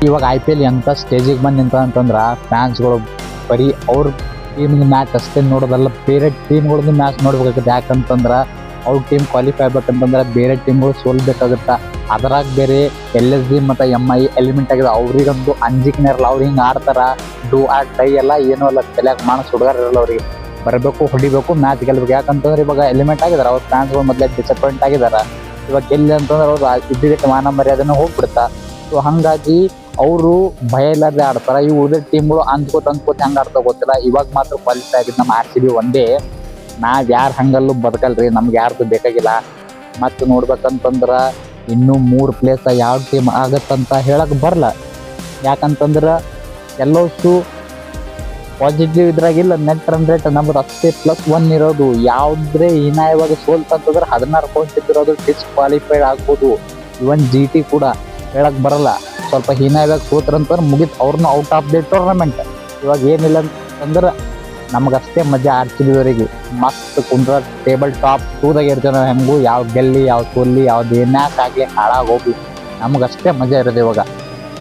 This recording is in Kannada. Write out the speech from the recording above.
ಇವಾಗ IPL ಎಂಥ ಸ್ಟೇಜಿಗೆ ಬಂದು ನಿಂತ ಅಂತಂದ್ರೆ ಫ್ಯಾನ್ಸ್ಗಳು ಬರೀ ಅವ್ರ ಟೀಮಿನ ಮ್ಯಾಚ್ ಅಷ್ಟೇ ನೋಡೋದಲ್ಲ, ಬೇರೆ ಟೀಮ್ಗಳದ್ದು ಮ್ಯಾಚ್ ನೋಡ್ಬೇಕಾಗುತ್ತೆ. ಯಾಕಂತಂದ್ರೆ ಅವ್ರ ಟೀಮ್ ಕ್ವಾಲಿಫೈ ಆಗ್ಬೇಕಂತಂದ್ರೆ ಬೇರೆ ಟೀಮ್ಗಳು ಸೋಲ್ಬೇಕಾಗುತ್ತೆ. ಅದ್ರಾಗ ಬೇರೆ LSG ಮತ್ತು MI ಎಲಿಮೆಂಟ್ ಆಗಿದೆ. ಅವ್ರಿಗಂತೂ ಅಂಜಿಕೆನೇ ಇರಲ್ಲ. ಅವ್ರು ಹಿಂಗೆ ಆಡ್ತಾರ, ಡೂ ಆರ್ ಡೈ ಎಲ್ಲ ಏನೂ ಅಲ್ಲ, ತಲೆಯಾಗ ಮಾನಸ್ ಹುಡುಗಾರ ಇರಲ್ಲ. ಅವ್ರಿಗೆ ಬರಬೇಕು, ಹೊಡಿಬೇಕು, ಮ್ಯಾಚ್ ಗೆಲ್ಬೇಕು. ಯಾಕಂತಂದ್ರೆ ಇವಾಗ ಎಲಿಮೆಂಟ್ ಆಗಿದಾರೆ ಅವ್ರ ಫ್ಯಾನ್ಸ್ಗಳು, ಮೊದಲೇ ಡಿಸಪಾಯಿಂಟ್ ಆಗಿದ್ದಾರೆ. ಇವಾಗ ಗೆಲ್ಲಿ ಅಂತಂದ್ರೆ ಅವ್ರು ಇದ್ದಿದ್ದಕ್ಕೆ ಮಾನ ಮರ್ಯಾದೆನೂ ಹೋಗ್ಬಿಡುತ್ತಾ. ಸೊ ಹಾಗಾಗಿ ಅವರು ಭಯ ಇಲ್ಲದೆ ಆಡ್ತಾರ. ಈ ಉಳಿದ ಟೀಮ್ಗಳು ಅಂದ್ಕೋತ ಹೆಂಗೆ ಆಡ್ತಾ ಗೊತ್ತಿಲ್ಲ. ಇವಾಗ ಮಾತ್ರ ಕ್ವಾಲಿಫೈ ಆಗಿದ್ದು ನಮ್ಮ RCB ಒಂದೇ. ನಾವ್ ಯಾರು ಹಂಗಲ್ಲೂ ಬದುಕಲ್ರಿ, ನಮ್ಗೆ ಯಾರ್ದು ಬೇಕಾಗಿಲ್ಲ. ಮತ್ತು ನೋಡ್ಬೇಕಂತಂದ್ರೆ ಇನ್ನೂ 3 ಪ್ಲೇಸ್ ಯಾವ ಟೀಮ್ ಆಗತ್ತಂತ ಹೇಳಕ್ ಬರಲ್ಲ. ಯಾಕಂತಂದ್ರೆ ಎಲ್ಲವಷ್ಟು ಪಾಸಿಟಿವ್ ಇದ್ರಾಗಿಲ್ಲ. ನೆಟ್ ರನ್ ರೇಟ್ ನಮ್ದು ಅಷ್ಟೇ +1 ಇರೋದು. ಯಾವುದ್ರೆ ಹೀನಾಯವಾಗಿ ಸೋಲ್ತಂತಂದ್ರೆ 16 ಪಾಯಿಂಟ್ ಇದ್ದಿರೋದು ಡಿಸ್ಕ್ವಾಲಿಫೈಡ್ ಆಗ್ಬೋದು. ಇವನ್ GT ಕೂಡ ಹೇಳಕ್ ಬರಲ್ಲ. ಸ್ವಲ್ಪ ಹೀನಾಯವಾಗಿ ಸೋತ್ರಂತಂದ್ರೆ ಮುಗಿತು, ಅವ್ರನ್ನ ಔಟ್ ಆಫ್ ದಿ ಟೂರ್ನಮೆಂಟ್. ಇವಾಗ ಏನಿಲ್ಲ ಅಂತಂದ್ರೆ ನಮಗಷ್ಟೇ ಮಜಾ RCBವರೆಗೆ ಮಸ್ತ್ ಕುಂದ್ರ ಟೇಬಲ್ ಟಾಪ್ 2ದಾಗ ಇರ್ತೀವಿ ನಾವು. ಹೆಂಗೂ ಯಾವ ಗೆಲ್ಲಿ ಯಾವ ಸೋಲ್ಲಿ ಯಾವ್ದು ಏನ್ಯಾಕ್ ಆಗಲಿ ಹಾಳಾಗಿ ಹೋಗ್ಲಿ, ನಮಗಷ್ಟೇ ಮಜಾ ಇರೋದು ಇವಾಗ.